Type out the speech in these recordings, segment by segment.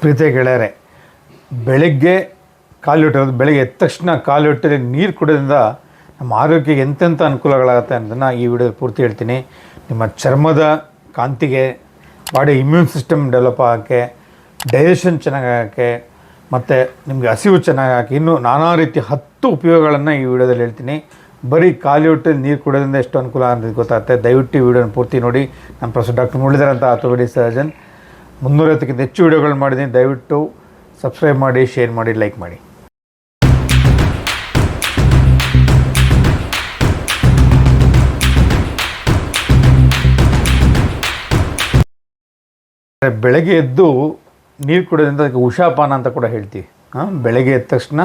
ಪ್ರೀತಿಯ ಗೆಳೆಯರೆ, ಬೆಳಗ್ಗೆ ಕಾಲಿಟ್ಟೋದು ಬೆಳಗ್ಗೆ ಎದ್ದ ತಕ್ಷಣ ಕಾಲಿಟ್ಟರೆ ನೀರು ಕುಡಿಯೋದ್ರಿಂದ ನಮ್ಮ ಆರೋಗ್ಯಕ್ಕೆ ಎಂತೆಂಥ ಅನುಕೂಲಗಳಾಗುತ್ತೆ ಅನ್ನೋದನ್ನು ಈ ವಿಡಿಯೋದಲ್ಲಿ ಪೂರ್ತಿ ಹೇಳ್ತೀನಿ. ನಿಮ್ಮ ಚರ್ಮದ ಕಾಂತಿಗೆ, ಬಾಡಿ ಇಮ್ಯೂನ್ ಸಿಸ್ಟಮ್ ಡೆವಲಪ್ ಆಗೋಕ್ಕೆ, ಡೈಜೆಷನ್ ಚೆನ್ನಾಗಾಗೋಕ್ಕೆ ಮತ್ತು ನಿಮಗೆ ಹಸಿವು ಚೆನ್ನಾಗಿ ಇನ್ನೂ ನಾನಾ ರೀತಿಯ 10 ಉಪಯೋಗಗಳನ್ನು ಈ ವಿಡಿಯೋದಲ್ಲಿ ಹೇಳ್ತೀನಿ. ಬರೀ ಖಾಲಿ ಹೊಟ್ಟೆಲಿ ನೀರು ಕುಡಿಯೋದ್ರಿಂದ ಎಷ್ಟು ಅನುಕೂಲ ಅಂತ ಗೊತ್ತಾಗುತ್ತೆ. ದಯವಿಟ್ಟು ಈ ವಿಡಿಯೋನ ಪೂರ್ತಿ ನೋಡಿ. ನಮ್ಮ ಪ್ರೊಫೆಸರ್ ಡಾಕ್ಟರ್ ಮುರಳೀಧರ್ ಅಂತ ಆರ್ಥೋಪೆಡಿಕ್ ಸರ್ಜನ್. 350ಕ್ಕಿಂತ ಹೆಚ್ಚು ವಿಡಿಯೋಗಳು ಮಾಡಿದ್ದೀನಿ. ದಯವಿಟ್ಟು ಸಬ್ಸ್ಕ್ರೈಬ್ ಮಾಡಿ, ಶೇರ್ ಮಾಡಿ, ಲೈಕ್ ಮಾಡಿ. ಬೆಳಗ್ಗೆ ಎದ್ದು ನೀರು ಕುಡಿಯೋದ್ರಿಂದ ಅದಕ್ಕೆ ಉಷಾಪಾನ ಅಂತ ಕೂಡ ಹೇಳ್ತೀವಿ. ಬೆಳಗ್ಗೆ ಎದ್ದ ತಕ್ಷಣ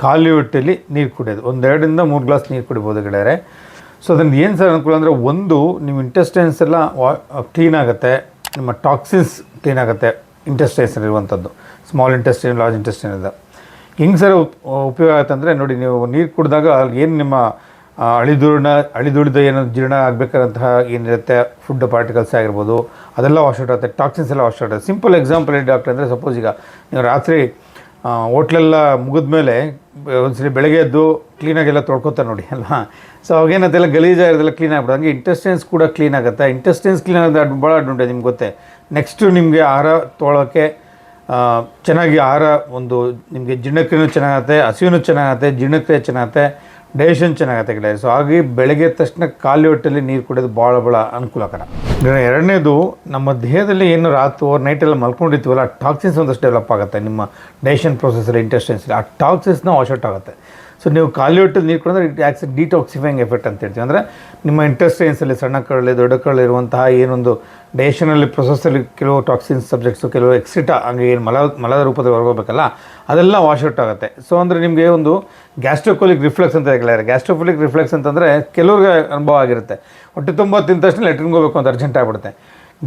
ಖಾಲಿ ಹೊಟ್ಟೆಯಲ್ಲಿ ನೀರು ಕುಡಿಯೋದು, 1-2ರಿಂದ 3 ಗ್ಲಾಸ್ ನೀರು ಕುಡಿಬೋದು ಗೆಳೆಯರೆ. ಸೊ ಅದನ್ನು ಏನು ಸರ್ ಅನುಕೂಲ ಅಂದರೆ, ಒಂದು ನಿಮ್ಮ ಇಂಟೆಸ್ಟೈನ್ಸ್ ಎಲ್ಲ ಕ್ಲೀನ್ ಆಗುತ್ತೆ, ನಿಮ್ಮ ಟಾಕ್ಸಿನ್ಸ್ ಕ್ಲೀನ್ ಆಗುತ್ತೆ. ಇಂಟೆಸ್ಟೈನ್ಸ್ ಇರುವಂಥದ್ದು ಸ್ಮಾಲ್ ಇಂಟೆಸ್ಟೈನ್, ಲಾರ್ಜ್ ಇಂಟೆಸ್ಟೈನ್ ಇದೆ. ಹೆಂಗೆ ಸರ್ ಉಪಯೋಗ ಆಗುತ್ತೆ ಅಂದರೆ, ನೋಡಿ, ನೀವು ನೀರು ಕುಡಿದಾಗ ಏನು ನಿಮ್ಮ ಅಳಿದುಳಿದ ಏನೋ ಜೀರ್ಣ ಆಗಬೇಕಾದಂತಹ ಏನಿರುತ್ತೆ ಫುಡ್ ಪಾರ್ಟಿಕಲ್ಸ್ ಆಗಿರ್ಬೋದು, ಅದೆಲ್ಲ ವಾಶ್ ಔಟ್ ಆಗುತ್ತೆ. ಟಾಕ್ಸಿನ್ಸ್ ಎಲ್ಲ ವಾಶ್ ಔಟ್ ಆಗುತ್ತೆ. ಸಿಂಪಲ್ ಎಕ್ಸಾಂಪಲ್ ಹೇಳಿ ಡಾಕ್ಟರ್ ಅಂದರೆ, ಸಪೋಸ್ ಈಗ ನೀವು ರಾತ್ರಿ ಹೋಟ್ಲೆಲ್ಲ ಮುಗಿದ ಮೇಲೆ ಒಂದ್ಸರಿ ಬೆಳಗ್ಗೆ ಎದ್ದು ಕ್ಲೀನಾಗೆಲ್ಲ ತೊಳ್ಕೊತಾರೆ ನೋಡಿ ಅಲ್ಲ. ಸೊ ಅವಾಗೇನಂತೆಲ್ಲ ಗಲೀಜಾಗಿರೋದೆಲ್ಲ ಕ್ಲೀನ್ ಆಗ್ಬಿಡೋದು. ಹಂಗೆ ಇಂಟೆಸ್ಟೈನ್ಸ್ ಕೂಡ ಕ್ಲೀನ್ ಆಗುತ್ತೆ. ಇಂಟೆಸ್ಟೈನ್ಸ್ ಕ್ಲೀನ್ ಆಗೋದು ಭಾಳ ಅಡ್ವಾಂಟೇಜ್ ನಿಮ್ಗೆ ಗೊತ್ತೇ. ನೆಕ್ಸ್ಟು ನಿಮಗೆ ಆಹಾರ ತೊಗೊಳೋಕ್ಕೆ ಚೆನ್ನಾಗಿ ಆಹಾರ ಒಂದು ನಿಮಗೆ ಜೀರ್ಣಕ್ರಿಯೆನೂ ಚೆನ್ನಾಗುತ್ತೆ, ಹಸಿವು ಚೆನ್ನಾಗುತ್ತೆ, ಜೀರ್ಣಕ್ರಿಯೆ ಚೆನ್ನಾಗುತ್ತೆ, ಡೈಜೆಷನ್ ಚೆನ್ನಾಗುತ್ತೆ ಗೆಳೆಯರೆ. ಸೊ ಹಾಗಾಗಿ ಬೆಳಗ್ಗೆ ಎದ್ದ ತಕ್ಷಣ ಖಾಲಿ ಹೊಟ್ಟೆಯಲ್ಲಿ ನೀರು ಕುಡಿಯೋದು ಭಾಳ ಅನುಕೂಲಕರ. ಎರಡನೇದು, ನಮ್ಮ ದೇಹದಲ್ಲಿ ಏನು ರಾತ್ರಿ ಓವರ್ ನೈಟೆಲ್ಲ ಮಲ್ಕೊಂಡಿರ್ತೀವಲ್ಲ, ಆ ಟಾಕ್ಸಿನ್ಸ್ ಒಂದಷ್ಟು ಡೆವಲಪ್ ಆಗುತ್ತೆ ನಿಮ್ಮ ಡೈಜೆಷನ್ ಪ್ರೊಸೆಸಲ್ಲಿ, ಇಂಟೆಸ್ಟೈನ್ಸಲ್ಲಿ. ಆ ಟಾಕ್ಸಿನ್ಸ್ನ ವಾಶ್ ಔಟ್ ಆಗುತ್ತೆ. ಸೊ ನೀವು ಖಾಲಿ ಹೊಟ್ಟೆಲಿ ನೀರು ಕುಡಿದ್ರೆ ಇಟ್ ಆ್ಯಕ್ಸ್ ಡಿಟಾಕ್ಸಿಫೈಯಿಂಗ್ ಎಫೆಕ್ಟ್ ಅಂತ ಹೇಳ್ತೀವಿ. ಅಂದರೆ ನಿಮ್ಮ ಇಂಟೆಸ್ಟೈನ್ಸಲ್ಲಿ ಸಣ್ಣ ಕರಳು, ದೊಡ್ಡ ಕರಳು ಇರುವಂತಹ ಏನೊಂದು ಡೈಜೆಷನಲ್ಲಿ ಪ್ರೊಸೆಸಲ್ಲಿ ಕೆಲವು ಟಾಕ್ಸಿನ್ಸ್ ಸಬ್ಜೆಕ್ಟ್ಸು, ಕೆಲವು ಎಕ್ಸಿಟಾ, ಹಂಗೆ ಏನು ಮಲದ ರೂಪದಲ್ಲಿ ಹೊರಗೋಬೇಕಲ್ಲ, ಅದೆಲ್ಲ ವಾಶ್ ಔಟ್ ಆಗುತ್ತೆ. ಸೊ ಅಂದರೆ ನಿಮಗೆ ಒಂದು ಗ್ಯಾಸ್ಟ್ರೋಕೋಲಿಕ್ ರಿಫ್ಲೆಕ್ಸ್ ಅಂತ ಹೇಳಲಾರೆ. ಗ್ಯಾಸ್ಟ್ರೋಕೋಲಿಕ್ ರಿಫ್ಲೆಕ್ಸ್ ಅಂತಂದರೆ ಕೆಲವ್ರಿಗೆ ಅನುಭವ ಆಗಿರುತ್ತೆ. ಹೊಟ್ಟೆ ತುಂಬ ತಿಂದ ತಕ್ಷಣ ಲೆಟ್ರಿನ್ಗೆ ಹೋಗಬೇಕು ಅಂತ ಅರ್ಜೆಂಟ್ ಆಗಿಬಿಡುತ್ತೆ.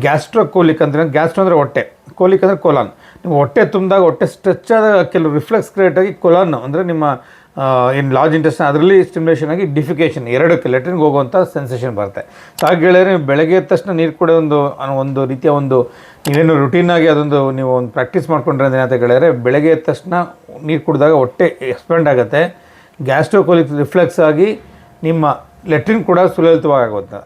ಗ್ಯಾಸ್ಟ್ರೋಕೋಲಿಕ್ ಅಂದರೆ, ಗ್ಯಾಸ್ಟ್ರೋ ಅಂದರೆ ಹೊಟ್ಟೆ, ಕೋಲಿಕ್ ಅಂದರೆ ಕೊಲಾನ್. ನಿಮ್ಮ ಹೊಟ್ಟೆ ತುಂಬಿದಾಗ ಹೊಟ್ಟೆ ಸ್ಟ್ರೆಚ್ ಆದ ಕೆಲವು ರಿಫ್ಲೆಕ್ಸ್ ಕ್ರಿಯೇಟ್ ಆಗಿ ಕೊಲಾನ್ ಅಂದರೆ ನಿಮ್ಮ ಏನು ಲಾರ್ಜ್ ಇಂಟೆಸ್ಟೈನ್, ಅದರಲ್ಲಿ ಸ್ಟಿಮ್ಯುಲೇಷನ್ ಆಗಿ ಡಿಫಿಕೇಷನ್, ಎರಡಕ್ಕೆ ಲೆಟ್ರಿನ್ಗೆ ಹೋಗುವಂಥ ಸೆನ್ಸೇಷನ್ ಬರುತ್ತೆ. ಸೊ ಹಾಗೆ ಹೇಳಿದ್ರೆ ಬೆಳಗ್ಗೆ ಎದ್ದ ತಕ್ಷಣ ನೀರು ಕುಡಿಯೋ ಒಂದು ರೀತಿಯ ಒಂದು ನೀವೇನು ರುಟೀನಾಗಿ ಅದೊಂದು ನೀವು ಒಂದು ಪ್ರಾಕ್ಟೀಸ್ ಮಾಡ್ಕೊಂಡ್ರೆ ಅಂತ ಹೇಳಿದ್ರೆ, ಬೆಳಗ್ಗೆ ಎದ್ದ ತಕ್ಷಣ ನೀರು ಕುಡಿದಾಗ ಹೊಟ್ಟೆ ಎಕ್ಸ್ಪೆಂಡ್ ಆಗುತ್ತೆ, ಗ್ಯಾಸ್ಟ್ರೋಕೋಲಿಕ್ ರಿಫ್ಲೆಕ್ಸ್ ಆಗಿ ನಿಮ್ಮ ಲೆಟ್ರಿನ್ ಕೂಡ ಸುಲಲಿತವಾಗಿ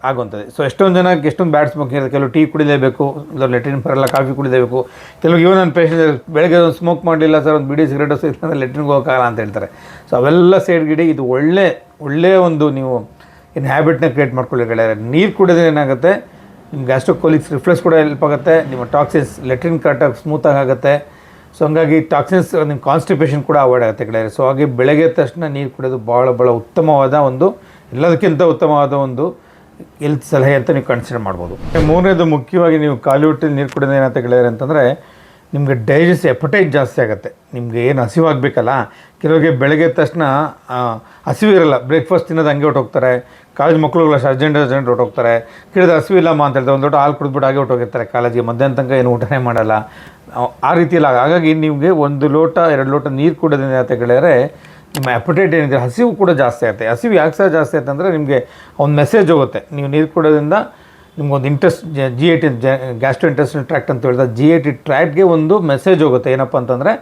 ಆಗುವಂಥದ್ದು. ಸೊ ಎಷ್ಟೊಂದು ಜನಕ್ಕೆ ಎಷ್ಟೊಂದು ಬ್ಯಾಡ್ ಸ್ಮೋಕಿಂಗ್ ಇರುತ್ತೆ. ಕೆಲವು ಟೀ ಕುಡಿಲೇಬೇಕು, ಲೆಟ್ರಿನ್ ಬರಲ್ಲ, ಕಾಫಿ ಕುಡಿಲೇಬೇಕು. ಕೆಲವು ಇವನ್ ನನ್ನ ಪೇಷಂಟ್ ಬೆಳಗ್ಗೆ ಒಂದು ಸ್ಮೋಕ್ ಮಾಡಲಿಲ್ಲ ಸರ್, ಒಂದು ಬಿಡಿ ಸಿಗರೇಟು ಸಿಗ್ತಂದ್ರೆ ಲೆಟ್ರಿನ್ಗೆ ಹೋಗೋಕ್ಕಾಗಲ್ಲ ಅಂತ ಹೇಳ್ತಾರೆ. ಸೊ ಅವೆಲ್ಲ ಸೈಡ್ಗಿಡಿ ಇದು ಒಳ್ಳೆ ಒಂದು ನೀವು ಏನು ಹ್ಯಾಬಿಟ್ನ ಕ್ರಿಯೇಟ್ ಮಾಡ್ಕೊಳ್ಳಿ ಗೆಳೆಯರೆ. ನೀರು ಕುಡಿಯೋದ್ರೆ ಏನಾಗುತ್ತೆ, ನಿಮ್ಮ ಗ್ಯಾಸ್ಟ್ರೋಕೋಲಿಕ್ಸ್ ರಿಫ್ಲೆಕ್ಸ್ ಕೂಡ ಹೆಲ್ಪ್ ಆಗುತ್ತೆ, ನಿಮ್ಮ ಟಾಕ್ಸಿನ್ಸ್ ಲೆಟ್ರಿನ್ ಕರೆಕ್ಟಾಗಿ ಸ್ಮೂತಾಗಿ ಆಗುತ್ತೆ. ಸೊ ಹಂಗಾಗಿ ಟಾಕ್ಸಿನ್ಸ್ ನಿಮ್ಮ ಕಾನ್ಸ್ಟಿಪೇಷನ್ ಕೂಡ ಅವಾಯ್ಡ್ ಆಗುತ್ತೆ ಗೆಳೆಯರೆ. ಸೊ ಹಾಗೆ ಬೆಳಗ್ಗೆ ತಕ್ಷಣ ನೀರು ಕುಡಿಯೋದು ಭಾಳ ಉತ್ತಮವಾದ ಒಂದು, ಎಲ್ಲದಕ್ಕಿಂತ ಉತ್ತಮವಾದ ಒಂದು ಹೆಲ್ತ್ ಸಲಹೆ ಅಂತ ನೀವು ಕನ್ಸಿಡರ್ ಮಾಡ್ಬೋದು. ಮೂರನೇದು, ಮುಖ್ಯವಾಗಿ ನೀವು ಖಾಲಿ ಹೊಟ್ಟೆಲಿ ನೀರು ಕುಡಿಯೋದು ಏನಂತ ಗೆಳೆಯರೆ ಅಂತಂದರೆ, ನಿಮಗೆ ಡೈಜೆಸ್ಟ್ ಎಪಟೈಟ್ ಜಾಸ್ತಿ ಆಗುತ್ತೆ. ನಿಮಗೆ ಏನು ಹಸಿವಾಗಬೇಕಲ್ಲ, ಕೆಲವರಿಗೆ ಬೆಳಗ್ಗೆ ತಕ್ಷಣ ಹಸಿವು ಇರೋಲ್ಲ, ಬ್ರೇಕ್ಫಾಸ್ಟ್ ತಿನ್ನೋದು ಹಂಗೆ ಹೊಟ್ಟೋಗ್ತಾರೆ. College ಮಕ್ಕಳುಗಳ urgent ಹೊಟ್ಟೋಗ್ತಾರೆ. ಕೇಳಿದ್ರೆ ಹಸಿವು ಇಲ್ಲಮ್ಮ ಅಂತ ಹೇಳ್ತಾರೆ, ಒಂದು ದೊಡ್ಡ ಹಾಲು ಕುಡಿದ್ಬಿಟ್ಟು ಹಾಗೆ ಹೊಟ್ಟೋಗಿರ್ತಾರೆ ಕಾಲೇಜಿಗೆ, ಮಧ್ಯಾಹ್ನ ತನಕ ಏನು ಊಟನೇ ಮಾಡಲ್ಲ. ಆ ರೀತಿಯಲ್ಲ. ಹಾಗಾಗಿ ನಿಮಗೆ 1 ಲೋಟ 2 ಲೋಟ ನೀರು ಕುಡಿಯೋದ್ರಿಂದ ಅಂತ ಗೆಳೆಯರೆ, ನಿಮ್ಮ ಅಪಟೈಟ್ ಏನಿದೆ, ಹಸಿವು ಕೂಡ ಜಾಸ್ತಿ ಆಗುತ್ತೆ. ಹಸಿವು ಯಾಕೆ ಸಹ ಜಾಸ್ತಿ ಆಯ್ತು ಅಂದರೆ, ನಿಮಗೆ ಒಂದು ಮೆಸೇಜ್ ಹೋಗುತ್ತೆ. ನೀವು ನೀರು ಕುಡಿಯೋದ್ರಿಂದ ನಿಮ್ಗೊಂದು GIT ಗ್ಯಾಸ್ಟ್ರೋ ಇಂಟೆಸ್ಟೈನಲ್ ಟ್ರ್ಯಾಕ್ಟ್ ಅಂತ ಹೇಳಿದ್ರೆ, GIT ಟ್ರ್ಯಾಕ್ಟ್ಗೆ ಒಂದು ಮೆಸೇಜ್ ಹೋಗುತ್ತೆ. ಏನಪ್ಪ ಅಂತಂದರೆ,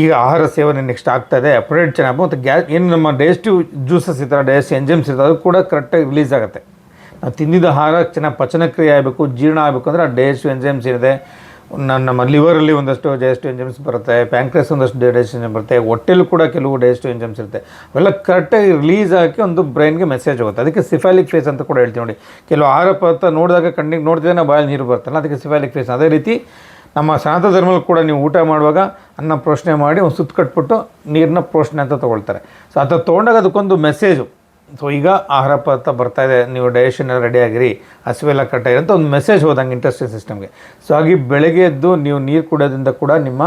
ಈಗ ಆಹಾರ ಸೇವನೆ ನೆಕ್ಸ್ಟ್ ಆಗ್ತಾಯಿದೆ, ಅಪಟೈಟ್ ಚೆನ್ನಾಗಿ, ಮತ್ತು ಏನು ನಮ್ಮ ಡೈಜೆಸ್ಟಿವ್ ಜ್ಯೂಸಸ್ ಇರ್ತಾರೆ, ಡೈಜೆಸ್ಟಿವ್ ಎಂಜೈಮ್ಸ್ ಇರ್ತಾರೆ, ಅದು ಕೂಡ ಕರೆಕ್ಟಾಗಿ ರಿಲೀಸ್ ಆಗುತ್ತೆ. ನಾವು ತಿಂದಿದ್ದ ಆಹಾರ ಚೆನ್ನಾಗಿ ಪಚನಕ್ರಿಯೆ ಆಗಬೇಕು, ಜೀರ್ಣ ಆಗಬೇಕು ಅಂದರೆ ಆ ಡೈಜೆಸ್ಟಿವ್ ಎಂಜೈಮ್ಸ್ ಏನಿದೆ, ನಮ್ಮ ಲಿವರಲ್ಲಿ ಒಂದಷ್ಟು ಡೈಜೆಸ್ಟಿವ್ ಎಂಜೈಮ್ಸ್ ಬರುತ್ತೆ, ಪ್ಯಾಂಕ್ರಿಯಾಸ್ ಒಂದಷ್ಟು ಡೈಜೆಸ್ಟಿವ್ ಎಂಜೈಮ್ ಬರುತ್ತೆ, ಹೊಟ್ಟೆಲ್ಲೂ ಕೂಡ ಕೆಲವು ಡೈಜೆಸ್ಟಿವ್ ಎಂಜೈಮ್ಸ್ ಇರುತ್ತೆ. ಅವೆಲ್ಲ ಕರೆಕ್ಟಾಗಿ ರಿಲೀಸ್ ಆಗಿ ಒಂದು ಬ್ರೈನ್ಗೆ ಮೆಸೇಜ್ ಹೋಗುತ್ತೆ. ಅದಕ್ಕೆ ಸಿಫಾಲಿಕ್ ಫೇಸ್ ಅಂತ ಕೂಡ ಹೇಳ್ತೀವಿ ನೋಡಿ. ಕೆಲವು ಆಹಾರ ಪದಾರ್ಥ ನೋಡಿದಾಗ ಕಣ್ಣಿಗೆ ನೋಡ್ತಿದ್ದೇ ಬಾಯಲ್ಲಿ ನೀರು ಬರ್ತಲ್ಲ, ಅದಕ್ಕೆ ಸಿಫಾಲಿಕ್ ಫೇಸ್. ಅದೇ ರೀತಿ ನಮ್ಮ ಸನಾತನ ಧರ್ಮದಲ್ಲಿ ಕೂಡ ನೀವು ಊಟ ಮಾಡುವಾಗ ಅನ್ನ ಪ್ರೋಷಣೆ ಮಾಡಿ ಒಂದು ಸುತ್ತ ಕಟ್ಬಿಟ್ಟು ನೀರನ್ನ ಪ್ರೋಷಣೆ ಅಂತ ತೊಗೊಳ್ತಾರೆ. ಸೊ ಆ ಥರ ತೊಗೊಂಡಾಗ ಅದಕ್ಕೊಂದು ಮೆಸೇಜು. ಸೊ ಈಗ ಆಹಾರ ಪದಾರ್ಥ ಬರ್ತಾಯಿದೆ, ನೀವು ಡೈಜೆಷನ್ ಎಲ್ಲ ರೆಡಿ ಆಗಿರಿ, ಹಸಿವೆಲ್ಲ ಕಟ್ಟಾಗಿರಿ ಅಂತ ಒಂದು ಮೆಸೇಜ್ ಹೋದಂಗೆ ಇಂಟೆಸ್ಟೈನ್ ಸಿಸ್ಟಮ್ಗೆ. ಸೊ ಹಾಗೆ ಬೆಳಗ್ಗೆ ಎದ್ದು ನೀವು ನೀರು ಕುಡಿಯೋದ್ರಿಂದ ಕೂಡ ನಿಮ್ಮ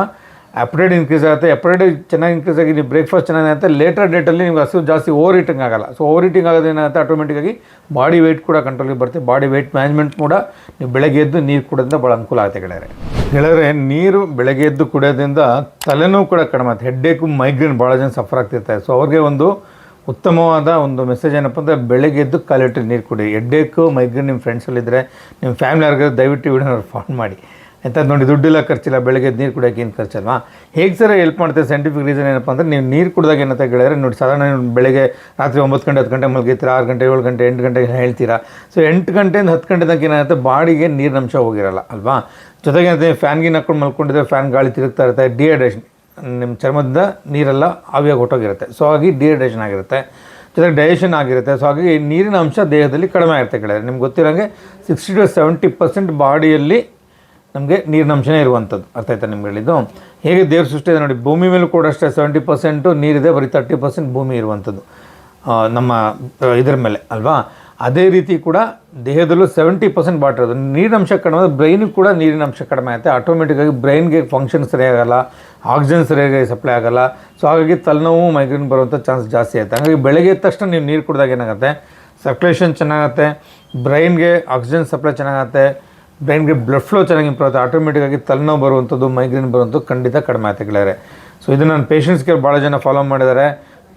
ಅಪಟೈಟ್ ಇನ್ಕ್ರೀಸ್ ಆಗುತ್ತೆ. ಅಪಟೈಟ್ ಚೆನ್ನಾಗಿ ಇನ್ಕ್ರೀಸ್ ಆಗಿ ನೀವು ಬ್ರೇಕ್ಫಾಸ್ಟ್ ಚೆನ್ನಾಗಿರುತ್ತೆ. ಲೇಟರ್ ಡೇಟಲ್ಲಿ ನಿಮ್ಗೆ ಹಸಿವು ಜಾಸ್ತಿ ಓವರ್ ಈಟಿಂಗ್ ಆಗೋಲ್ಲ. ಸೊ ಓವರ್ ಈಟಿಂಗ್ ಆಗೋದೇನಾಗುತ್ತೆ, ಆಟೋಮೆಟಿಕ್ಕಾಗಿ ಬಾಡಿ ವೆಯ್ಟ್ ಕೂಡ ಕಂಟ್ರೋಲಿಗೆ ಬರುತ್ತೆ. ಬಾಡಿ ವೆಯ್ಟ್ ಮ್ಯಾನೇಜ್ಮೆಂಟ್ ಕೂಡ ನೀವು ಬೆಳಗ್ಗೆ ಎದ್ದು ನೀರು ಕುಡಿಯೋದ್ರಿಂದ ಭಾಳ ಅನುಕೂಲ ಆಗುತ್ತೆ ಗೆಳೆಯರೆ. ನೀರು ಬೆಳಗ್ಗೆ ಎದ್ದು ಕುಡಿಯೋದ್ರಿಂದ ತಲೆನೋವು ಕೂಡ ಕಡಿಮೆ ಆಗುತ್ತೆ. ಹೆಡ್ಡೇಕು, ಮೈಗ್ರೇನ್ ಭಾಳ ಜನ ಸಫರ್ ಆಗ್ತಿರ್ತಾರೆ. ಸೊ ಅವ್ರಿಗೆ ಒಂದು ಉತ್ತಮವಾದ ಒಂದು ಮೆಸೇಜ್ ಏನಪ್ಪ ಅಂದರೆ, ಬೆಳಗ್ಗೆ ಎದ್ದು ಕಾಲಿಟ್ಟು ನೀರು ಕುಡಿ. ಹೆಡ್ಡೇಕು, ಮೈಗ್ರೇನ್ ನಿಮ್ಮ ಫ್ರೆಂಡ್ಸಲ್ಲಿದ್ದರೆ, ನಿಮ್ಮ ಫ್ಯಾಮಿಲಿ ಯಾರಿಗಾದ್ರೆ ದಯವಿಟ್ಟು ವಿಡಿಯೋನ ಫಾಲೋ ಮಾಡಿ. ಎಂಥದ್ದು ನೋಡಿ, ದುಡ್ಡಿಲ್ಲ ಖರ್ಚಿಲ್ಲ, ಬೆಳಗ್ಗೆ ನೀರು ಕುಡಿಯೋಕೆ ಏನು ಖರ್ಚಲ್ವಾ? ಹೇಗೆ ಸರ್ ಹೆಲ್ಪ್ ಮಾಡ್ತಾರೆ? ಸೈಂಟಿಫಿಕ್ ರೀಸನ್ ಏನಪ್ಪ ಅಂದರೆ, ನೀವು ನೀರು ಕುಡಿದಾಗ ಏನಂತ ಹೇಳಿದ್ರೆ ನೋಡಿ, ಸಾಧಾರಣ ಬೆಳಗ್ಗೆ ರಾತ್ರಿ 9 ಗಂಟೆ 10 ಗಂಟೆ ಮಲಗಿರ್ತೀರಾ, 6 ಗಂಟೆ 7 ಗಂಟೆ 8 ಗಂಟೆಗೆ ಹೇಳ್ತೀರಾ. ಸೊ 8 ಗಂಟೆಯಿಂದ 10 ಗಂಟೆ ತನಕ ಏನಾಗುತ್ತೆ, ಬಾಡಿಗೆ ನೀರಿನ ಅಂಶ ಹೋಗಿರಲ್ಲ ಅಲ್ವಾ? ಜೊತೆಗೆ ಏನಂತ ಫ್ಯಾನ್ಗಿನ ಹಾಕೊಂಡು ಮಲ್ಕೊಂಡಿದ್ರೆ ಫ್ಯಾನ್ ಗಾಳಿ ತಿರುಗ್ತಾ ಇರುತ್ತೆ, ಡಿಹೈಡ್ರೇಷನ್, ನಿಮ್ಮ ಚರ್ಮದಿಂದ ನೀರೆಲ್ಲ ಆವಿಯಾಗಿ ಹೊಟ್ಟೋಗಿರುತ್ತೆ. ಸೊ ಹಾಗಾಗಿ ಡಿಹೈಡ್ರೇಷನ್ ಆಗಿರುತ್ತೆ, ಜೊತೆಗೆ ಡೈಜೆಷನ್ ಆಗಿರುತ್ತೆ. ಸೊ ಹಾಗಾಗಿ ನೀರಿನ ಅಂಶ ದೇಹದಲ್ಲಿ ಕಡಿಮೆ ಆಗಿರುತ್ತೆ ಗೆಳೆಯರೆ. ನಿಮ್ಗೆ ಗೊತ್ತಿರೋಂಗೆ 60 to 70% ಬಾಡಿಯಲ್ಲಿ ನಮಗೆ ನೀರಿನ ಅಂಶನೇ ಇರುವಂಥದ್ದು. ಅರ್ಥ ಆಯ್ತಾ ನಿಮ್ಗೆ ಹೇಳಿದ್ದು? ಹೇಗೆ ದೇವ್ರ ಸೃಷ್ಟಿ ಇದೆ ನೋಡಿ, ಭೂಮಿ ಮೇಲೂ ಕೂಡ ಅಷ್ಟೇ 70% ನೀರಿದೆ, ಬರೀ 30% ಭೂಮಿ ಇರುವಂಥದ್ದು ನಮ್ಮ ಇದ್ರ ಮೇಲೆ ಅಲ್ವಾ? ಅದೇ ರೀತಿ ಕೂಡ ದೇಹದಲ್ಲೂ 70% ವಾಟರ್ ಇರೋದು. ನೀರಿನ ಅಂಶ ಕಡಿಮೆ ಆದರೆ ಬ್ರೈನಿಗೆ ಕೂಡ ನೀರಿನ ಅಂಶ ಕಡಿಮೆ ಆಗುತ್ತೆ. ಆಟೋಮೆಟಿಕ್ಕಾಗಿ ಬ್ರೈನ್ಗೆ ಫಂಕ್ಷನ್ ಸರಿಯಾಗಲ್ಲ, ಆಕ್ಸಿಜನ್ ಸರಿಯಾಗಿ ಸಪ್ಲೈ ಆಗೋಲ್ಲ. ಸೊ ಹಾಗಾಗಿ ತಲೆನೋವು, ಮೈಗ್ರೇನ್ ಬರುವಂಥ ಚಾನ್ಸ್ ಜಾಸ್ತಿ ಆಗುತ್ತೆ. ಹಾಗಾಗಿ ಬೆಳಗ್ಗೆ ಎದ್ದ ತಕ್ಷಣ ನೀವು ನೀರು ಕುಡಿದಾಗ ಏನಾಗುತ್ತೆ, ಸರ್ಕ್ಯುಲೇಷನ್ ಚೆನ್ನಾಗುತ್ತೆ, ಬ್ರೈನ್ಗೆ ಆಕ್ಸಿಜನ್ ಸಪ್ಲೈ ಚೆನ್ನಾಗುತ್ತೆ, ಬ್ರೈನ್ಗೆ ಬ್ಲಡ್ ಫ್ಲೋ ಚೆನ್ನಾಗಿ ಇಂಪ್ರೂವ್ ಆಗುತ್ತೆ. ಆಟೋಮೆಟಿಕ್ಕಾಗಿ ತಲೆನೋವು ಬರುವಂಥದ್ದು, ಮೈಗ್ರೇನ್ ಬರುವಂಥದ್ದು ಖಂಡಿತ ಕಡಿಮೆ ಆಗುತ್ತೆ ಗೆಳೆಯರೆ. ಸೊ ಇದು ನನ್ನ ಪೇಷಂಟ್ಸ್ಗೆ ಭಾಳ ಜನ ಫಾಲೋ ಮಾಡಿದ್ದಾರೆ,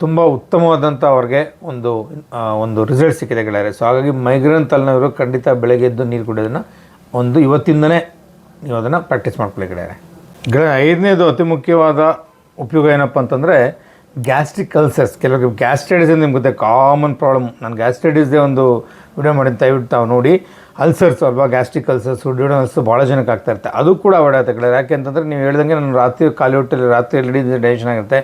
ತುಂಬ ಉತ್ತಮವಾದಂಥ ಅವ್ರಿಗೆ ಒಂದು ರಿಸಲ್ಟ್ ಸಿಕ್ಕಿದೆ ಗೆಳೆಯರೆ. ಸೊ ಹಾಗಾಗಿ ಮೈಗ್ರೇನ್ ತಲೆನೋವು ಖಂಡಿತ ಬೆಳಗ್ಗೆ ಎದ್ದು ನೀರು ಕುಡಿಯೋದನ್ನು ಇವತ್ತಿಂದನೇ ನೀವು ಅದನ್ನು ಪ್ರಾಕ್ಟೀಸ್ ಮಾಡ್ಕೊಳ್ಳಿ ಗೆಳೆಯರೆ. 5ನೇದು ಅತಿ ಮುಖ್ಯವಾದ ಉಪಯೋಗ ಏನಪ್ಪ ಅಂತಂದರೆ, ಗ್ಯಾಸ್ಟ್ರಿಕ್ ಅಲ್ಸರ್ಸ್. ಕೆಲವರಿಗೆ ಗ್ಯಾಸ್ಟ್ರೈಟಿಸ್ ನಿಮ್ಗೆ ಗೊತ್ತೆ, ಕಾಮನ್ ಪ್ರಾಬ್ಲಮ್. ನಾನು ಗ್ಯಾಸ್ಟ್ರೈಟಿಸ್ದೇ ಒಂದು ವಿಡಿಯೋ ಮಾಡಿದ್ದು, ದಯವಿಟ್ಟು ತಾವು ನೋಡಿ. ಅಲ್ಸರ್ಸ್ ಅಲ್ವಾ, ಗ್ಯಾಸ್ಟ್ರಿಕ್ ಅಲ್ಸರ್ಸು, ಡ್ಯೂಡನಲ್ಸು ಭಾಳ ಜನಕ್ಕೆ ಆಗ್ತಾಯಿರುತ್ತೆ. ಅದು ಕೂಡ ಅವಾಯ್ಡ್ ಆಗುತ್ತೆ ಗೆಳೆಯರೆ. ಯಾಕೆ ಅಂತಂದರೆ, ನೀವು ಹೇಳ್ದಂಗೆ ನಾನು ರಾತ್ರಿ ಖಾಲಿ ಹೊಟ್ಟೆಲಿ, ರಾತ್ರಿ ಡೈಜೆಷನ್ ಆಗಿರುತ್ತೆ,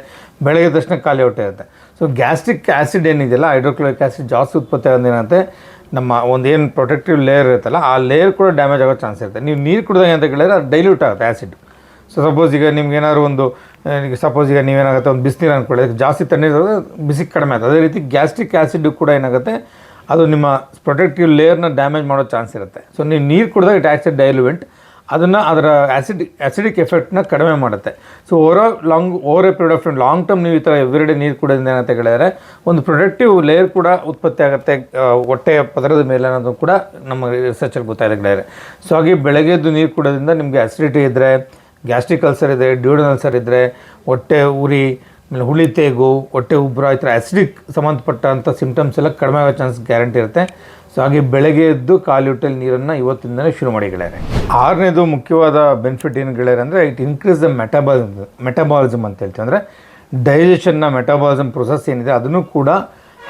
ಬೆಳಗ್ಗೆ ತಕ್ಷಣ ಖಾಲಿ ಹೊಟ್ಟೆ ಇರುತ್ತೆ. ಸೊ ಗ್ಯಾಸ್ಟ್ರಿಕ್ ಆ್ಯಸಿಡ್ ಏನಿದೆಯಲ್ಲ, ಹೈಡ್ರೋಕ್ಲೋರಿಕ್ ಆ್ಯಸಿಡ್ ಜಾಸ್ತಿ ಉತ್ಪತ್ತಿ ಆಗೋದೇನಂತೆ, ನಮ್ಮ ಒಂದೇನು ಪ್ರೊಟೆಕ್ಟಿವ್ ಲೇಯರ್ ಇರುತ್ತಲ್ಲ, ಆ ಲೇಯರ್ ಕೂಡ ಡ್ಯಾಮೇಜ್ ಆಗೋ ಚಾನ್ಸ್ ಇರುತ್ತೆ. ನೀವು ನೀರು ಕುಡಿದಾಗ ಅಂತ ಕೇಳಿದ್ರೆ ಅದು ಡೈಲ್ಯೂಟ್ ಆಗುತ್ತೆ ಆ್ಯಸಿಡ್. ಸೊ ಸಪೋಸ್ ಈಗ ನಿಮ್ಗೆ ಏನಾದ್ರು ಈಗ ನೀವೇನಾಗುತ್ತೆ, ಒಂದು ಬಿಸಿನೀರು ಅಂದ್ಕೊಳ್ಳಿ, ಜಾಸ್ತಿ ತಣ್ಣೀರು ಬಿಸಿ ಕಡಿಮೆ ಆಗುತ್ತೆ. ಅದೇ ರೀತಿ ಗ್ಯಾಸ್ಟ್ರಿಕ್ ಆ್ಯಸಿಡ್ ಕೂಡ ಏನಾಗುತ್ತೆ, ಅದು ನಿಮ್ಮ ಪ್ರೊಟೆಕ್ಟಿವ್ ಲೇಯರ್ನ ಡ್ಯಾಮೇಜ್ ಮಾಡೋ ಚಾನ್ಸ್ ಇರುತ್ತೆ. ಸೊ ನೀವು ನೀರು ಕುಡಿದಾಗ ಇಟ್ ಆ್ಯಕ್ಸ್ ಎ ಡೈಲ್ಯೂವೆಂಟ್, ಅದನ್ನು ಅದರ ಆ್ಯಸಿಡಿಕ್ ಎಫೆಕ್ಟ್ನ ಕಡಿಮೆ ಮಾಡುತ್ತೆ. So over A period of time, long term ನೀವು ಈ ಥರ ಎವ್ರಿಡೇ ನೀರು ಕುಡಿಯೋದ್ರಿಂದ ಏನಂತ ಹೇಳಿದ್ರೆ, ಒಂದು ಪ್ರೊಟೆಕ್ಟಿವ್ ಲೇಯರ್ ಕೂಡ ಉತ್ಪತ್ತಿ ಆಗುತ್ತೆ ಹೊಟ್ಟೆಯ ಪದರದ ಮೇಲೆ ಅನ್ನೋದು ಕೂಡ ನಮ್ಮ ರಿಸರ್ಚಲ್ಲಿ ಗೊತ್ತಾಗಿದೆ ಗೆಳೆಯರೆ. ಸೊ ಹಾಗೆ ಬೆಳಗ್ಗೆದ್ದು ನೀರು ಕುಡಿಯೋದ್ರಿಂದ ನಿಮಗೆ ಅಸಿಡಿಟಿ ಇದ್ದರೆ, ಗ್ಯಾಸ್ಟ್ರಿಕ್ ಅಲ್ಸರ್ ಇದೆ, ಡ್ಯೂಡನ್ ಅಲ್ಸರ್ ಇದ್ದರೆ, ಹೊಟ್ಟೆ ಉರಿ, ಆಮೇಲೆ ಹುಳಿ ತೇಗು, ಹೊಟ್ಟೆ ಉಬ್ಬರ, ಈ ಥರ ಆ್ಯಸಿಡಿಕ್ ಸಂಬಂಧಪಟ್ಟಂಥ ಸಿಮ್ಟಮ್ಸ್ ಎಲ್ಲ ಕಡಿಮೆ ಆಗೋ ಚಾನ್ಸ್ ಗ್ಯಾರಂಟಿ ಇರುತ್ತೆ. ಸೊ ಹಾಗೆ ಬೆಳಗ್ಗೆ ಎದ್ದು ಖಾಲಿ ಹೊಟ್ಟೆಲಿ ನೀರನ್ನು ಇವತ್ತಿಂದಲೇ ಶುರು ಮಾಡಿ ಗೆಳೆಯರೆ. 6ನೇದು ಮುಖ್ಯವಾದ ಬೆನಿಫಿಟ್ ಏನು ಗೆಳೆಯರೆ ಅಂದರೆ, ಇಟ್ ಇನ್ಕ್ರೀಸ್ ದ ಮೆಟಬಾಲಿಸಮ್ ಅಂತ ಹೇಳ್ತೀವಿ. ಅಂದರೆ ಡೈಜೆಷನ್ನ ಮೆಟಬಾಲಿಸಮ್ ಪ್ರೊಸೆಸ್ ಏನಿದೆ ಅದನ್ನು ಕೂಡ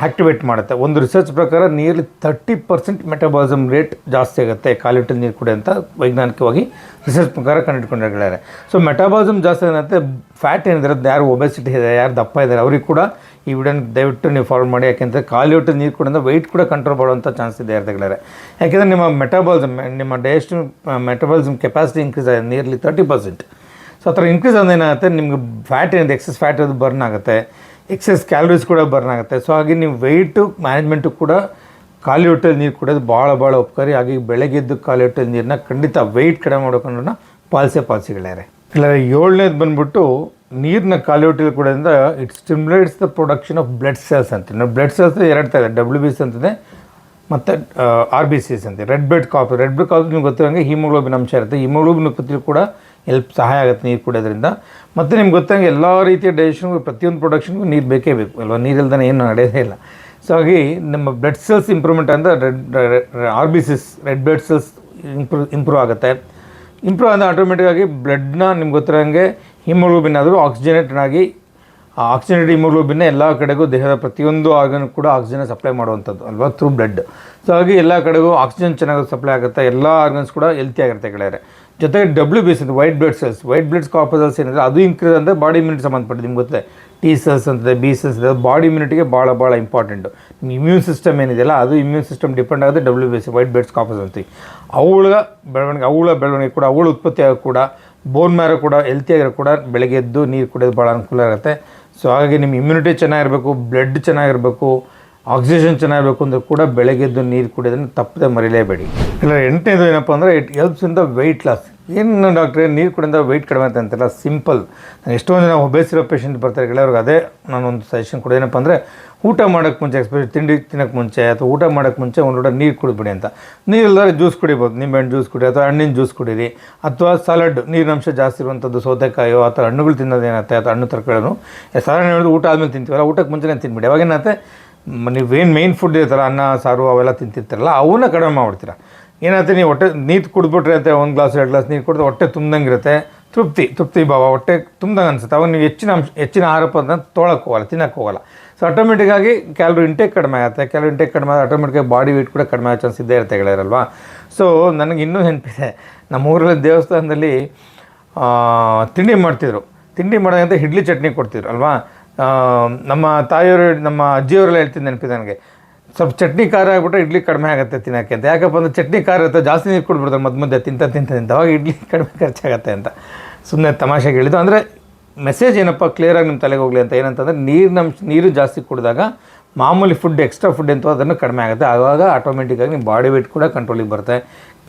ಆ್ಯಕ್ಟಿವೇಟ್ ಮಾಡುತ್ತೆ. ಒಂದು ರಿಸರ್ಚ್ ಪ್ರಕಾರ ನಿಯರ್ಲಿ 30% ಮೆಟಬಾಲಿಸಮ್ ರೇಟ್ ಜಾಸ್ತಿ ಆಗುತ್ತೆ ಖಾಲಿ ಹೊಟ್ಟೆಲಿ ನೀರು ಕುಡಿ ಅಂತ ವೈಜ್ಞಾನಿಕವಾಗಿ ರಿಸರ್ಚ್ ಪ್ರಕಾರ ಕಂಡುಹಿಡ್ಕೊಂಡಿದ್ದಾರೆ. ಸೊ ಮೆಟಬಾಲಿಸಮ್ ಜಾಸ್ತಿ ಏನಾಗುತ್ತೆ, ಫ್ಯಾಟ್ ಏನಿದೆ, ಯಾರು ಒಬೆಸಿಟಿ ಇದೆ, ಯಾರು ದಪ್ಪ ಇದ್ದಾರೆ, ಅವ್ರಿಗೆ ಕೂಡ ಈ ವಿಡಿಯೋನ ದಯವಿಟ್ಟು ನೀವು ಫಾಲೋ ಮಾಡಿ. ಯಾಕೆಂದರೆ ಖಾಲಿ ಹೊಟ್ಟೆ ನೀರು ಕುಡಿದ್ರೆ ವೆಯ್ಟ್ ಕೂಡ ಕಂಟ್ರೋಲ್ ಮಾಡುವಂಥ ಚಾನ್ಸ್ ಇದೆ ಇರ್ತಾರೆ. ಯಾಕೆಂದರೆ ನಿಮ್ಮ ನಿಮ್ಮ ಡೈಜೆಸ್ಟಿವ್ ಮೆಟಬಾಲಿಸಮ್ ಕೆಪಾಸಿಟಿ ಇನ್ಕ್ರೀಸ್ ಆಗಿದೆ ನಿಯರ್ಲಿ 30%. ಸೊ ಆ ಥರ ಇನ್ಕ್ರೀಸ್ ಅಂದರೆ ಏನಾಗುತ್ತೆ, ನಿಮ್ಗೆ ಫ್ಯಾಟ್ ಏನಿದೆ, ಎಕ್ಸಸ್ ಫ್ಯಾಟ್ ಅದು ಬರ್ನ್ ಆಗುತ್ತೆ, ಎಕ್ಸೆಸ್ ಕ್ಯಾಲರೀಸ್ ಕೂಡ ಬರ್ನ್ ಆಗುತ್ತೆ. ಸೊ ಹಾಗೆ ನೀವು ವೆಯ್ಟು ಮ್ಯಾನೇಜ್ಮೆಂಟು ಕೂಡ ಖಾಲಿ ಹೊಟ್ಟೆಲಿ ನೀರು ಕುಡಿಯೋದು ಭಾಳ ಉಪಕಾರಿ. ಹಾಗೆ ಬೆಳಗ್ಗೆ ಎದ್ದು ಖಾಲಿ ಹೊಟ್ಟೆಲಿ ನೀರನ್ನ ಖಂಡಿತ ವೆಯ್ಟ್ ಕಡಿಮೆ ಮಾಡೋಕ್ಕನ್ನ ಪಾಲಿಸಿ ಗೆಳೆಯರೆ. ಇಲ್ಲ 7ನೇದು ಬಂದುಬಿಟ್ಟು, ನೀರನ್ನ ಖಾಲಿ ಹೊಟ್ಟೆಲಿ ಕುಡಿಯೋದ್ರಿಂದ it stimulates the production of blood cells ಅಂತೀವಿ. ನಾವು ಬ್ಲಡ್ ಸೆಲ್ಸ್ 2 ಥರ ಇದೆ, WBC ಅಂತಿದೆ ಮತ್ತು RBCs ಅಂತೀವಿ. ರೆಡ್ ಬ್ಲಡ್ ಕಾರ್ಪಸ್ ನಿಮ್ಗೆ ಗೊತ್ತಿರೋಂಗೆ ಹಿಮೋಗ್ಲೋಬಿನ್ ಅಂಶ ಇರುತ್ತೆ. ಹಿಮೋಗ್ಲೋಬಿನ್ ಉತ್ಪತ್ತಿ ಕೂಡ ಸಹಾಯ ಆಗುತ್ತೆ ನೀರು ಕುಡಿಯೋದ್ರಿಂದ. ಮತ್ತು ನಿಮ್ಗೆ ಗೊತ್ತಂಗೆ ಎಲ್ಲ ರೀತಿಯ ಡೈಜೆಷನ್ಗೂ, ಪ್ರತಿಯೊಂದು ಪ್ರೊಡಕ್ಷನ್ಗೂ ನೀರು ಬೇಕೇ ಬೇಕು ಅಲ್ವಾ, ನೀರಿಲ್ದೇ ಏನು ನಡೆಯೋದೇ ಇಲ್ಲ. ಸೊ ಹಾಗೆ ನಮ್ಮ ಬ್ಲಡ್ ಸೆಲ್ಸ್ ಇಂಪ್ರೂವ್ಮೆಂಟ್ ಅಂದರೆ RBCs, red blood cells improve ಆಗುತ್ತೆ. ಇಂಪ್ರೂವ್ ಅಂದರೆ ಆಟೋಮೆಟಿಕ್ಕಾಗಿ ಬ್ಲಡ್ನ ನಿಮ್ಗೆ ಗೊತ್ತಿರೋಂಗೆ ಹಿಮೋಗ್ಲೋಬಿನ್ ಆದರೂ ಆಕ್ಸಿಜನೇಟೆಡ್ ಆಗಿ, ಆಕ್ಸಿಜನೇಟೆಡ್ ಹಿಮೋಗ್ಲೋಬಿನ್ನ ಎಲ್ಲ ಕಡೆಗೂ ದೇಹದ ಪ್ರತಿಯೊಂದು ಆರ್ಗನ್ ಕೂಡ ಆಕ್ಸಿಜನ್ ಸಪ್ಲೈ ಮಾಡುವಂಥದ್ದು ಅಲ್ವಾ, ಥ್ರೂ ಬ್ಲಡ್. ಸೊ ಹಾಗೆ ಎಲ್ಲ ಕಡೆಗೂ ಆಕ್ಸಿಜನ್ ಚೆನ್ನಾಗಿ ಸಪ್ಲೈ ಆಗುತ್ತೆ, ಎಲ್ಲ ಆರ್ಗನ್ಸ್ ಕೂಡ ಹೆಲ್ತಿ ಆಗಿರುತ್ತೆ ಗೆಳೆಯರೆ. ಜೊತೆಗೆ WBC ಅಂತ ವೈಟ್ ಬ್ಲಡ್ ಕಾರ್ಪಸಲ್ಸ್ ಏನಿದೆ ಅದು ಇನ್ಕ್ರೀಸ್ ಅಂದರೆ ಬಾಡಿ ಇಮ್ಯುನಿಟಿ ಸಂಬಂಧಪಟ್ಟಿದೆ. ನಿಮ್ಗೆ ಗೊತ್ತಿದೆ T cells ಅಂತಿದೆ, B cells ಇದೆ, ಬಾಡಿ ಇಮ್ಯುನಿಟಿಗೆ ಭಾಳ ಇಂಪಾರ್ಟೆಂಟು. ನಿಮ್ಮ ಇಮ್ಯೂನ್ ಸಿಸ್ಟಮ್ ಏನಿದೆಯಲ್ಲ ಅದು ಇಮ್ಯೂನ್ ಸಿಸ್ಟಮ್ ಡಿಪೆಂಡ್ ಆಗುತ್ತೆ WBC ವೈಟ್ ಬ್ಲಡ್ ಕಾರ್ಪಸಲ್ಸ್ ಅಂತೀವಿ. ಅವುಗಳ ಬೆಳವಣಿಗೆ ಕೂಡ, ಅವುಗಳ ಉತ್ಪತ್ತಿ ಆಗೋದು ಕೂಡ, ಬೋನ್ ಮ್ಯಾರೋ ಕೂಡ ಹೆಲ್ತಿಯಾಗಿರೋ ಕೂಡ ಬೆಳಗ್ಗೆ ಎದ್ದು ನೀರು ಕುಡಿಯೋದು ಭಾಳ ಅನುಕೂಲ ಆಗುತ್ತೆ. ಸೊ ಹಾಗಾಗಿ ನಿಮ್ಮ ಇಮ್ಯುನಿಟಿ ಚೆನ್ನಾಗಿರಬೇಕು, ಬ್ಲಡ್ ಚೆನ್ನಾಗಿರಬೇಕು, ಆಕ್ಸಿಜನ್ ಚೆನ್ನಾಗಿರಬೇಕು ಅಂದರೆ ಕೂಡ ಬೆಳಗ್ಗೆ ಎದ್ದು ನೀರು ಕುಡಿಯೋದನ್ನು ತಪ್ಪದೆ ಮರಿಲೇಬೇಡಿ. ಇಲ್ಲ 8ನೇದು ಏನಪ್ಪ ಅಂದರೆ, it helps in the weight loss. ಏನು ಡಾಕ್ಟ್ರೇ ನೀರು ಕುಡಿಯೋದ್ರಿಂದ ವೆಯ್ಟ್ ಕಡಿಮೆ ಅಂತ ಅಂತೆಲ್ಲ ಸಿಂಪಲ್. ಎಷ್ಟೊಂದು ಜನ ಒಬೇಸಿರೋ ಪೇಷಂಟ್ ಬರ್ತಾರೆ ಗೆಳೆಯವ್ರಿಗೆ ಅದೇ ನಾನೊಂದು ಸಜೆಷನ್ ಕೊಡೋದೇನಪ್ಪ ಅಂದರೆ, ಊಟ ಮಾಡೋಕ್ಕೆ ಮುಂಚೆ, ಎಸ್ಪೆಷಲಿ ತಿಂಡಿ ತಿನ್ನೋಕ್ಕೆ ಮುಂಚೆ ಅಥವಾ ಊಟ ಮಾಡೋಕ್ಕೆ ಮುಂಚೆ ಒಂದು ಲೋಟ ನೀರು ಕುಡಿಬಿಡಿ ಅಂತ. ನೀರಿಲ್ಲದ್ರೆ ಜ್ಯೂಸ್ ಕುಡಿಬೋದು, ನಿಂಬೆಹಣ್ಣು ಜ್ಯೂಸ್ ಕುಡಿ ಅಥವಾ ಹಣ್ಣಿನ ಜ್ಯೂಸ್ ಕುಡೀರಿ. ಅಥವಾ ಸಲಾಡ್, ನೀರಿನಂಶ ಜಾಸ್ತಿ ಇರುವಂಥದ್ದು ಸೌತೆಕಾಯೋ ಅಥವಾ ಹಣ್ಣುಗಳು ತಿನ್ನೋದೇನತ್ತೆ, ಅಥವಾ ಹಣ್ಣು ತರಕಾರಿಗಳು ಸಾಧಾರಣ ಹೇಳೋದು ಊಟ ಆದಮೇಲೆ ತಿಂತೀವಲ್ಲ, ಊಟಕ್ಕೆ ಮುಂಚೆನೇ ತಿನ್ಬಿಡಿ. ಅವಾಗೇನತ್ತೆ, ನೀವೇನು ಮೇಯ್ನ್ ಫುಡ್ ಇರ್ತಾರ, ಅನ್ನ ಸಾರು ಅವೆಲ್ಲ ತಿಂತಿರ್ತಾರಲ್ಲ ಅವನ್ನ ಕಡಿಮೆ ಮಾಡ್ಬಿಡ್ತೀರ. ಏನಾಗುತ್ತೆ, ನೀವು ಹೊಟ್ಟೆ ನೀರು ಕುಡಿದ್ಬಿಟ್ರೆ ಅಂತ 1 ಗ್ಲಾಸ್ 2 ಗ್ಲಾಸ್ ನೀರು ಕುಡಿದ್ರೆ ಹೊಟ್ಟೆ ತುಂಬ್ದಂಗಿರುತ್ತೆ, ತೃಪ್ತಿ ಭಾವ, ಹೊಟ್ಟೆ ತುಂಬ್ದಂಗೆ ಅನಿಸುತ್ತೆ. ಅವಾಗ ನೀವು ಹೆಚ್ಚಿನ ಆಹಾರ ಪದಾರ್ಥ ತೊಗೊಳಕ್ಕೆ ಹೋಗಲ್ಲ, ತಿನ್ನೋಕ್ಕೆ ಹೋಗಲ್ಲ. ಸೊ ಆಟೋಮೆಟಿಕ್ಕಾಗಿ ಕ್ಯಾಲರಿ ಇಂಟೇಕ್ ಕಡಿಮೆ ಆಗುತ್ತೆ. ಕ್ಯಾಲರಿ ಇಂಟೇಕ್ ಕಡಿಮೆ ಆಗಿ ಆಟೋಮೆಟಿಕ್ಕಾಗಿ ಬಾಡಿ ವೇಟ್ ಕೂಡ ಕಡಿಮೆ ಆಗೋ ಚಾನ್ಸ್ ಇದ್ದೇ ಇರುತ್ತೆ ಗೆಳೆಯರಲ್ವಾ. ಸೊ ನನಗೆ ಇನ್ನೂ ನೆನಪಿದೆ, ನಮ್ಮ ಊರಲ್ಲಿ ದೇವಸ್ಥಾನದಲ್ಲಿ ತಿಂಡಿ ಮಾಡ್ತಿದ್ರು. ತಿಂಡಿ ಮಾಡೋದಂತ ಇಡ್ಲಿ ಚಟ್ನಿ ಕೊಡ್ತಿದ್ರು ಅಲ್ವಾ. ನಮ್ಮ ತಾಯಿಯವರು, ನಮ್ಮ ಅಜ್ಜಿಯವರೆಲ್ಲ ಹೇಳ್ತಿದ್ದು ನೆನಪಿದೆ ನನಗೆ, ಸ್ವಲ್ಪ ಚಟ್ನಿ ಖಾರ ಆಗಿಬಿಟ್ರೆ ಇಡ್ಲಿ ಕಡಿಮೆ ಆಗುತ್ತೆ ತಿನ್ನೋಕ್ಕೆ ಅಂತ. ಯಾಕಪ್ಪ ಅಂದರೆ ಚಟ್ನಿ ಖಾರ ಇರುತ್ತೆ, ಜಾಸ್ತಿ ನೀರು ಕೊಟ್ಬಿಡ್ತಾರೆ ಮಧ್ಯೆ ತಿಂತ ಅವಾಗ ಇಡ್ಲಿ ಕಡಿಮೆ ಖರ್ಚಾಗತ್ತೆ ಅಂತ ಸುಮ್ಮನೆ ತಮಾಷೆಗೆ ಹೇಳಿದ್ದು. ಅಂದರೆ ಮೆಸೇಜ್ ಏನಪ್ಪ ಕ್ಲಿಯರಾಗಿ ನಿಮ್ಮ ತಲೆಗೆ ಹೋಗಲಿ ಅಂತ. ಏನಂತಂದರೆ ನೀರು ಜಾಸ್ತಿ ಕುಡಿದಾಗ ಮಾಮೂಲಿ ಫುಡ್, ಎಕ್ಸ್ಟ್ರಾ ಫುಡ್ ಎಂತೋ ಅದನ್ನು ಕಡಿಮೆ ಆಗುತ್ತೆ. ಆವಾಗ ಆಟೋಮೆಟಿಕ್ಕಾಗಿ ನಿಮ್ಮ ಬಾಡಿ ವೇಟ್ ಕೂಡ ಕಂಟ್ರೋಲಿಗೆ ಬರುತ್ತೆ,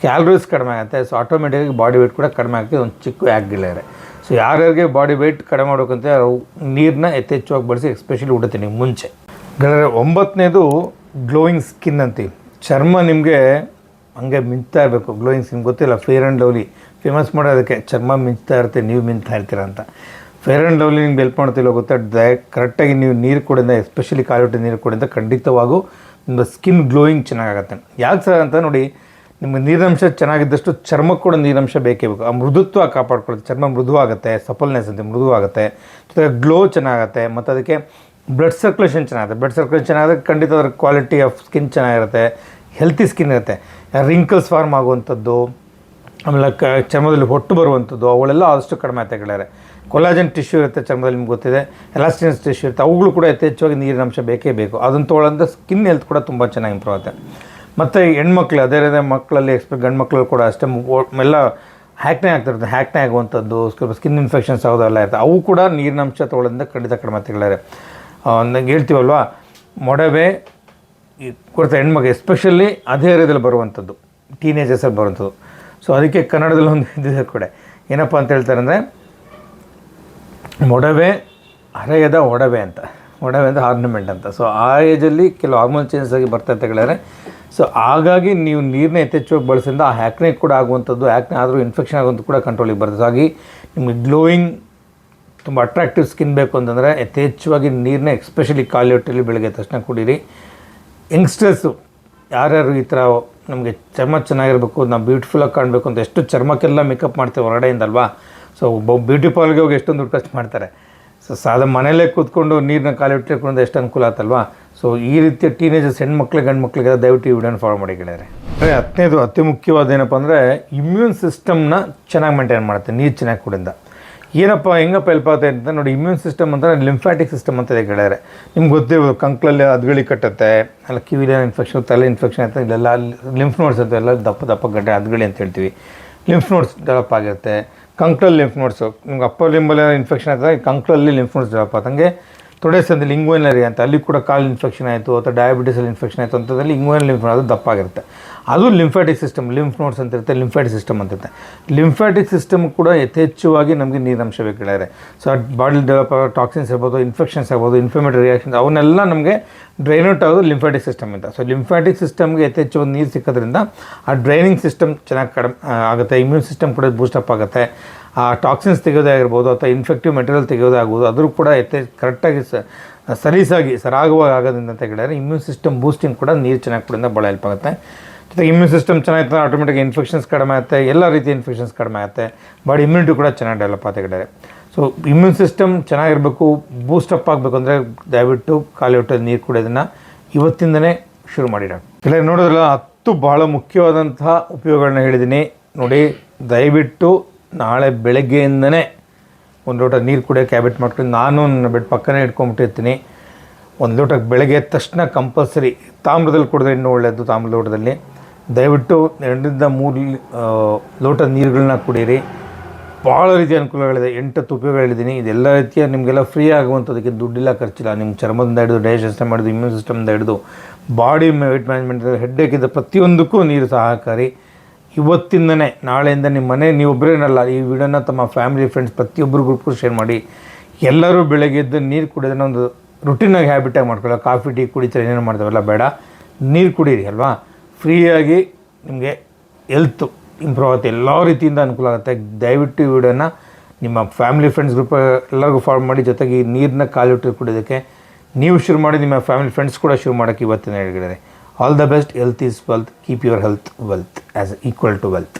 ಕ್ಯಾಲರೀಸ್ ಕಡಿಮೆ ಆಗುತ್ತೆ. ಸೊ ಆಟೋಮೆಟಿಕ್ಕಾಗಿ ಬಾಡಿ ವೇಟ್ ಕೂಡ ಕಡಿಮೆ ಆಗುತ್ತೆ. ಒಂದು ಚಿಕ್ಕ ಗೆಳೆಯರೆ. ಸೊ ಯಾರ್ಯಾರಿಗೆ ಬಾಡಿ ವೆಯ್ಟ್ ಕಡಿಮೆ ಮಾಡೋಕ್ಕಂತ ನೀರನ್ನ ಯಥೇಚ್ಛವಾಗಿ ಬಳಸಿ, ಎಸ್ಪೆಷಲಿ ಊಟ ತಿನ್ನಿ ಮುಂಚೆ. ಗೆಳೆಯರೆ, 9ನೇದು ಗ್ಲೋಯಿಂಗ್ ಸ್ಕಿನ್ ಅಂತೀವಿ. ಚರ್ಮ ನಿಮಗೆ ಹಂಗೆ ಮಿಂಚ್ತಾ ಇರಬೇಕು. ಗ್ಲೋಯಿಂಗ್ ಸ್ಕಿನ್ ಗೊತ್ತಿಲ್ಲ, ಫೇರ್ ಆ್ಯಂಡ್ ಲವ್ಲಿ ಫೇಮಸ್ ಮಾಡೋದಕ್ಕೆ ಚರ್ಮ ಮಿಂಚ್ತಾ ಇರುತ್ತೆ, ನೀವು ಮಿಂಚ್ತಾ ಇರ್ತೀರ ಅಂತ. ಫೇರ್ ಆ್ಯಂಡ್ ಲವ್ಲಿ ನಿಮ್ಗೆ ಹೆಲ್ಪ್ ಮಾಡ್ತಿಲ್ಲ ಗೊತ್ತಾ. ಕರೆಕ್ಟಾಗಿ ನೀವು ನೀರು ಕುಡಿದ, ಎಸ್ಪೆಷಲಿ ಕಾಲುಟ್ಟೆ ನೀರು ಕುಡಿದ ಖಂಡಿತವಾಗೂ ನಿಮ್ಮ ಸ್ಕಿನ್ ಗ್ಲೋಯಿಂಗ್ ಚೆನ್ನಾಗಾಗತ್ತೆ. ಯಾಕೆ ಸರ್ ಅಂತ ನೋಡಿ, ನಿಮಗೆ ನೀರಿನಂಶ ಚೆನ್ನಾಗಿದ್ದಷ್ಟು ಚರ್ಮಕ್ಕೆ ಕೂಡ ನೀರಿನಂಶ ಬೇಕೇ ಬೇಕು. ಆ ಮೃದುತ್ವ ಕಾಪಾಡ್ಕೊಳ್ಳುತ್ತೆ. ಚರ್ಮ ಮೃದುವಾಗುತ್ತೆ, ಸಪಲ್ನೆಸ್ ಅಂತ ಮೃದುವಾಗುತ್ತೆ, ಜೊತೆಗೆ ಗ್ಲೋ ಚೆನ್ನಾಗುತ್ತೆ. ಮತ್ತು ಅದಕ್ಕೆ ಬ್ಲಡ್ ಸರ್ಕ್ಯುಲೇಷನ್ ಚೆನ್ನಾಗುತ್ತೆ. ಬ್ಲಡ್ ಸರ್ಕ್ಯುಲೇಷನ್ ಚೆನ್ನಾಗಿದೆ, ಖಂಡಿತ ಅದರ ಕ್ವಾಲಿಟಿ ಆಫ್ ಸ್ಕಿನ್ ಚೆನ್ನಾಗಿರುತ್ತೆ, ಹೆಲ್ತಿ ಸ್ಕಿನ್ ಇರುತ್ತೆ. ರಿಂಕಲ್ಸ್ ಫಾರ್ಮ್ ಆಗುವಂಥದ್ದು, ಆಮೇಲೆ ಚರ್ಮದಲ್ಲಿ ಹೊಟ್ಟು ಬರುವಂಥದ್ದು ಅವುಗಳೆಲ್ಲ ಆದಷ್ಟು ಕಡಿಮೆ ಆಗುತ್ತೆ ಗೆಳೆಯರೆ. ಕೊಲಾಜನ್ ಟಿಶ್ಯೂ ಇರುತ್ತೆ ಚರ್ಮದಲ್ಲಿ, ನಿಮ್ಗೆ ಗೊತ್ತಿದೆ. ಎಲಾಸ್ಟಿನಸ್ ಟಿಶ್ಯೂ ಇರುತ್ತೆ, ಅವುಗಳು ಕೂಡ ಯಥೇಚ್ಛವಾಗಿ ನೀರಿನಂಶ ಬೇಕೇ ಬೇಕು. ಅದನ್ನು ತೊಗೊಳ್ಳೋದ್ರಿಂದ ಸ್ಕಿನ್ ಹೆಲ್ತ್ ಕೂಡ ತುಂಬ ಚೆನ್ನಾಗಿ ಇಂಪ್ರೂವ್ ಆಗುತ್ತೆ. ಮತ್ತು ಹೆಣ್ಮಕ್ಳು ಅದೇ ಮಕ್ಕಳಲ್ಲಿ ಗಂಡು ಮಕ್ಕಳು ಕೂಡ ಅಷ್ಟೇ ಎಲ್ಲ ಹ್ಯಾಕ್ನೇ ಆಗ್ತಿರುತ್ತೆ. ಹ್ಯಾಕ್ನೇ ಆಗುವಂಥದ್ದು, ಸ್ಕಿನ್ ಇನ್ಫೆಕ್ಷನ್ಸ್ ಯಾವುದೆಲ್ಲ ಇರ್ತದೆ, ಅವು ಕೂಡ ನೀರಿನಂಶ ತೊಗೊಳ್ಳೋದ್ರಿಂದ ಖಂಡಿತ ಕಡಿಮೆ ಆಗ್ತಿದ್ದಾರೆ. ನಂಗೆ ಹೇಳ್ತೀವಲ್ವ, ಮೊಡವೆ ಕೊಡ್ತಾ ಹೆಣ್ಮಕ್ಳು ಎಸ್ಪೆಷಲಿ ಅದೇ ಏರಿಯಾದಲ್ಲಿ ಬರುವಂಥದ್ದು, ಟೀನೇಜರ್ಸಲ್ಲಿ ಬರುವಂಥದ್ದು. ಸೊ ಅದಕ್ಕೆ ಕನ್ನಡದಲ್ಲಿ ಒಂದು ಇದಿದೆ ಕೂಡ, ಏನಪ್ಪ ಅಂತ ಹೇಳ್ತಾರೆ ಅಂದರೆ, ಮೊಡವೆ ಹರೆಯದ ಒಡವೆ ಅಂತ. ಒಡವೆ ಅಂದರೆ ಆರ್ನಮೆಂಟ್ ಅಂತ. ಸೊ ಆ ಏಜಲ್ಲಿ ಕೆಲವು ಹಾರ್ಮೋನ್ ಚೇಂಜಸ್ ಆಗಿ ಬರ್ತಾ ಗೆಳೆಯರೆ. ಸೊ ಹಾಗಾಗಿ ನೀವು ನೀರನ್ನ ಯಥೇಚ್ಛವಾಗಿ ಬಳಸಿದ್ರೆ ಆ ಹ್ಯಾಕ್ನೆ ಕೂಡ ಆಗುವಂಥದ್ದು, ಹ್ಯಾಕ್ನೆ ಆದರೂ ಇನ್ಫೆಕ್ಷನ್ ಆಗುವಂಥದ್ದು ಕೂಡ ಕಂಟ್ರೋಲಿಗೆ ಬರ್ತದೆ. ಸೊ ಹಾಗಾಗಿ ನಿಮಗೆ ಗ್ಲೋಯಿಂಗ್ ತುಂಬ ಅಟ್ರಾಕ್ಟಿವ್ ಸ್ಕಿನ್ ಬೇಕು ಅಂತಂದರೆ ಯಥೇಚ್ಛವಾಗಿ ನೀರನ್ನ ಎಸ್ಪೆಷಲಿ ಖಾಲಿ ಹೊಟ್ಟೆಯಲ್ಲಿ ಬೆಳಗ್ಗೆ ತಕ್ಷಣ ಕುಡೀರಿ. ಯಂಗ್ಸ್ಟರ್ಸು ಯಾರ್ಯಾರು ಈ ಥರ ನಮಗೆ ಚರ್ಮ ಚೆನ್ನಾಗಿರಬೇಕು, ನಾವು ಬ್ಯೂಟಿಫುಲ್ಲಾಗಿ ಕಾಣಬೇಕು ಅಂತ ಎಷ್ಟು ಚರ್ಮಕ್ಕೆಲ್ಲ ಮೇಕಪ್ ಮಾಡ್ತೇವೆ ಹೊರಗಡೆಯಿಂದಲ್ವಾ. ಸೊ ಬ್ಯೂಟಿ ಪಾರ್ಲರ್ಗೆ ಹೋಗಿ ಎಷ್ಟೊಂದು ದುಡ್ಡು ಖರ್ಚು ಮಾಡ್ತಾರೆ. ಸೊ ಮನೆಯಲ್ಲೇ ಕೂತ್ಕೊಂಡು ನೀರನ್ನ ಖಾಲಿ ಹೊಟ್ಟೆಕೊಂಡು ಎಷ್ಟು ಅನುಕೂಲ ಆಯ್ತಲ್ವಾ. ಸೊ ಈ ರೀತಿಯ ಟೀನೇಜರ್ಸ್ ಹೆಣ್ಮಕ್ಳಿಗೆ ಗಂಡು ಮಕ್ಕಳಿಗೆ ದಯವಿಟ್ಟು ಈ ವಿಡಿಯೋನ ಫಾಲೋ ಮಾಡಿ ಗೆಳೆಯರೆ. 10ನೇದು ಅತಿ ಮುಖ್ಯವಾದ ಏನಪ್ಪ ಅಂದರೆ, ಇಮ್ಯೂನ್ ಸಿಸ್ಟಮ್ನ ಚೆನ್ನಾಗಿ ಮೇಂಟೈನ್ ಮಾಡುತ್ತೆ ನೀರು ಚೆನ್ನಾಗಿ ಕುಡಿಯಿಂದ. ಏನಪ್ಪ ಹೆಂಗಪ್ಪ ಹೆಲ್ಪ್ ಆಗುತ್ತೆ ಅಂತ ನೋಡಿ, ಇಮ್ಯೂನ್ ಸಿಸ್ಟಮ್ ಅಂತ ಲಿಂಫ್ಯಾಟಿಕ್ ಸಿಸ್ಟಮ್ ಅಂತ ಇದೆ ಗೆಳೆಯರೆ. ನಿಮ್ಗೆ ಗೊತ್ತಿರ್ಬೋದು, ಕಂಕ್ಳಲ್ಲಿ ಅದ್ಗಳಿ ಕಟ್ಟುತ್ತೆ, ಅಲ್ಲ ಕಿವಿಲಿ ಇನ್ಫೆಕ್ಷನ್, ತಲೆ ಇನ್ಫೆಕ್ಷನ್ ಆಯ್ತು, ಇಲ್ಲೆಲ್ಲ ಲಿಂಫ್ ನೋಡ್ಸ್ ಅಂತ ಎಲ್ಲ ದಪ್ಪ ಗಡ್ಡೆ ಅದ್ಗಳಿ ಅಂತ ಹೇಳ್ತೀವಿ. ಲಿಂಫ್ ನೋಡ್ಸ್ ಡೆವಲಪ್ ಆಗಿರುತ್ತೆ. ಕಂಕ್ಳಲ್ಲಿ ಲಿಂಫ್ ನೋಡ್ಸು, ನಿಮ್ಗೆ ಅಪ್ಪರ್ ಲಿಂಬಲ್ಲಿ ಇನ್ಫೆಕ್ಷನ್ ಆಗ್ತದೆ, ಕಂಕ್ಳಲ್ಲಿ ಲಿಂಫ್ ನೋಡ್ಸ್ ಡೆವಲಪ್ ಆಗುತ್ತೆ. ಹಂಗೆ ತೊಡೆ ಸಂದಿ ಲಿಂಗ್ವೈನರಿ ಅಂತ, ಅಲ್ಲಿ ಕೂಡ ಕಾಲು ಇನ್ಫೆಕ್ಷನ್ ಆಯಿತು ಅಥವಾ ಡಯಾಬಿಟಿಸಲ್ಲಿ ಇನ್ಫೆಕ್ಷನ್ ಆಯಿತು ಅಂಥದ್ದಲ್ಲಿ ಲಿಂಗ್ವೈನಲ್ ಲಿಂಫ್ ನೋಡ್ ಅದು ದಪ್ಪಾಗಿರುತ್ತೆ. ಅದು ಲಿಂಫ್ಯಾಟಿಕ್ ಸಿಸ್ಟಮ್, ಲಿಂಫ್ ನೋಡ್ಸ್ ಅಂತ ಇರುತ್ತೆ, ಲಿಂಫ್ಯಾಟಿಕ್ ಸಿಸ್ಟಮ್ ಅಂತಿರುತ್ತೆ. ಲಿಂಫ್ಯಾಟಿಕ್ ಸಿಸ್ಟಮ್ ಕೂಡ ಯಥೇಚ್ಛವಾಗಿ ನಮಗೆ ನೀರಿನಂಶ ಬೇಕು ಗೆಳೆಯರೆ. ಸೊ ಬಾಡಿ ಡೆವಲಪ್ ಆಗೋ ಟಾಕ್ಸಿನ್ಸ್ ಇರ್ಬೋದು, ಇನ್ಫೆಕ್ಷನ್ಸ್ ಆಗ್ಬೋದು, ಇನ್ಫ್ಲಮೇಟರಿ ರಿಯಾಕ್ಷನ್ಸ್ ಅವನ್ನೆಲ್ಲ ನಮಗೆ ಡ್ರೈನೌಟ್ ಆಗೋದು ಲಿಂಫ್ಯಾಟಿಕ್ ಸಿಸ್ಟಮ್ ಅಂತ. ಸೊ ಲಿಂಫ್ಯಾಟಿಕ್ ಸಿಸ್ಟಮ್ಗೆ ಯಥೇಚ್ಛವಾಗಿ ನೀರು ಸಿಕ್ಕೋದ್ರಿಂದ ಆ ಡ್ರೈನಿಂಗ್ ಸಿಸ್ಟಮ್ ಚೆನ್ನಾಗಿ ಕಡಿಮೆ ಆಗುತ್ತೆ, ಇಮ್ಯೂನ್ ಸಿಸ್ಟಮ್ ಕೂಡ ಬೂಸ್ಟಪ್ ಆಗುತ್ತೆ. ಆ ಟಾಕ್ಸಿನ್ಸ್ ತೆಗೆಯೋದೇ ಆಗಿರ್ಬೋದು ಅಥವಾ ಇನ್ಫೆಕ್ಟಿವ್ ಮೆಟೀರಿಯಲ್ ತೆಗೆಯೋದೇ ಆಗ್ಬೋದು, ಅದರೂ ಕೂಡ ಕರೆಕ್ಟಾಗಿ ಸರಾಗವಾಗಿ ಆಗೋದ್ರಿಂದ ಅಂತ ಹೇಳಿದರೆ ಇಮ್ಯೂನ್ ಸಿಸ್ಟಮ್ ಬೂಸ್ಟಿಂಗ್ ಕೂಡ ನೀರು ಚೆನ್ನಾಗಿ ಕುಡಿಯೋದ್ರಿಂದ ಭಾಳ ಹೆಲ್ಪ್ ಆಗುತ್ತೆ. ಜೊತೆಗೆ ಇಮ್ಯೂನ್ ಸಿಸ್ಟಮ್ ಚೆನ್ನಾಗಿತ್ತು ಆಟೋಮೆಟಿಕ್ ಇನ್ಫೆಕ್ಷನ್ಸ್ ಕಡಿಮೆ ಆಗುತ್ತೆ, ಎಲ್ಲ ರೀತಿಯ ಇನ್ಫೆಕ್ಷನ್ಸ್ ಕಡಿಮೆ ಆಗುತ್ತೆ, ಬಾಡಿ ಇಮ್ಯುನಿಟಿ ಕೂಡ ಚೆನ್ನಾಗಿ ಡೆವಲಪ್ ಆಗುತ್ತೆ ಗೆಳೆಯರೆ. ಸೊ ಇಮ್ಯೂನ್ ಸಿಸ್ಟಮ್ ಚೆನ್ನಾಗಿರಬೇಕು, ಬೂಸ್ಟಪ್ ಆಗಬೇಕು ಅಂದರೆ ದಯವಿಟ್ಟು ಖಾಲಿ ಹೊಟ್ಟೆಯಲ್ಲಿ ನೀರು ಕುಡಿಯೋದನ್ನು ಇವತ್ತಿಂದನೇ ಶುರು ಮಾಡಿಡ. ಇಲ್ಲ ನೋಡೋದ್ರಲ್ಲ 10 ಭಾಳ ಮುಖ್ಯವಾದಂತಹ ಉಪಯೋಗಗಳನ್ನ ಹೇಳಿದ್ದೀನಿ ನೋಡಿ. ದಯವಿಟ್ಟು ನಾಳೆ ಬೆಳಗ್ಗೆಯಿಂದನೇ ಒಂದು ಲೋಟ ನೀರು ಕುಡಿಯೋಕ್ಕೆ ಹ್ಯಾಬಿಟ್ ಮಾಡ್ಕೊಂಡು, ನಾನು ನನ್ನ ಬೆಡ್ ಪಕ್ಕನೇ ಇಟ್ಕೊಂಡ್ಬಿಟ್ಟಿರ್ತೀನಿ. ಒಂದು ಲೋಟ ಬೆಳಗ್ಗೆ ಎದ್ದ ತಕ್ಷಣ ಕಂಪಲ್ಸರಿ ತಾಮ್ರದಲ್ಲಿ ಕುಡಿದ್ರೆ ಇನ್ನೂ ಒಳ್ಳೆಯದು. ತಾಮ್ರದ ಲೋಟದಲ್ಲಿ ದಯವಿಟ್ಟು 2ರಿಂದ 3 ಲೋಟ ನೀರುಗಳನ್ನ ಕುಡೀರಿ. ಭಾಳ ರೀತಿಯ ಅನುಕೂಲಗಳಿದೆ, 8 ಉಪಯೋಗ ಹೇಳಿದ್ದೀನಿ. ಇದೆಲ್ಲ ರೀತಿಯ ನಿಮಗೆಲ್ಲ ಫ್ರೀ ಆಗುವಂಥದ್ದಕ್ಕೆ ದುಡ್ಡಿಲ್ಲ, ಖರ್ಚಿಲ್ಲ. ನಿಮ್ಮ ಚರ್ಮದಿಂದ ಹಿಡಿದು ಡೈಜೆಸ್ಟ್ ಸಿಸ್ಟಮ್ ಹಿಡಿದು ಇಮ್ಯೂನ್ ಸಿಸ್ಟಮ್ದಿಂದ ಹಿಡಿದು ಬಾಡಿ ವೆಯ್ಟ್ ಮ್ಯಾನೇಜ್ಮೆಂಟ್ ಹೆಡ್ಡೇಕಿಂದ ಪ್ರತಿಯೊಂದಕ್ಕೂ ನೀರು ಸಹಕಾರಿ. ಇವತ್ತಿಂದನೇ ನಾಳೆಯಿಂದ ನಿಮ್ಮ ಮನೆ ನೀವೊಬ್ಬರೇನಲ್ಲ, ಈ ವಿಡಿಯೋನ ತಮ್ಮ ಫ್ಯಾಮಿಲಿ ಫ್ರೆಂಡ್ಸ್ ಪ್ರತಿಯೊಬ್ಬರು ಗ್ರೂಪ್ಗೂ ಶೇರ್ ಮಾಡಿ. ಎಲ್ಲರೂ ಬೆಳಗ್ಗೆ ಎದ್ದು ನೀರು ಕುಡಿಯೋದನ್ನ ಒಂದು ರುಟೀನಾಗಿ ಹ್ಯಾಬಿಟಾಗಿ ಮಾಡ್ಕೊಳ್ಳೋ. ಕಾಫಿ ಟೀ ಕುಡಿತಾರೆ ಏನೇನು ಮಾಡ್ತಾವೆಲ್ಲ ಬೇಡ, ನೀರು ಕುಡೀರಿ ಅಲ್ವಾ. ಫ್ರೀಯಾಗಿ ನಿಮಗೆ ಹೆಲ್ತು ಇಂಪ್ರೂವ್ ಆಗುತ್ತೆ, ಎಲ್ಲ ರೀತಿಯಿಂದ ಅನುಕೂಲ ಆಗುತ್ತೆ. ದಯವಿಟ್ಟು ಈ ವಿಡಿಯೋನ ನಿಮ್ಮ ಫ್ಯಾಮಿಲಿ ಫ್ರೆಂಡ್ಸ್ ಗ್ರೂಪ್ ಎಲ್ಲರಿಗೂ ಫಾರ್ವರ್ಡ್ ಮಾಡಿ. ಜೊತೆಗೆ ಈ ನೀರನ್ನ ಖಾಲಿ ಹೊಟ್ಟೆಯಲ್ಲಿ ಕುಡಿಯೋದಕ್ಕೆ ನೀವು ಶುರು ಮಾಡಿ, ನಿಮ್ಮ ಫ್ಯಾಮಿಲಿ ಫ್ರೆಂಡ್ಸ್ ಕೂಡ ಶುರು ಮಾಡೋಕ್ಕೆ ಇವತ್ತಿನ ಹೇಳಿದ್ದಾರೆ. All the best. Health is wealth. Keep your health wealth as equal to wealth.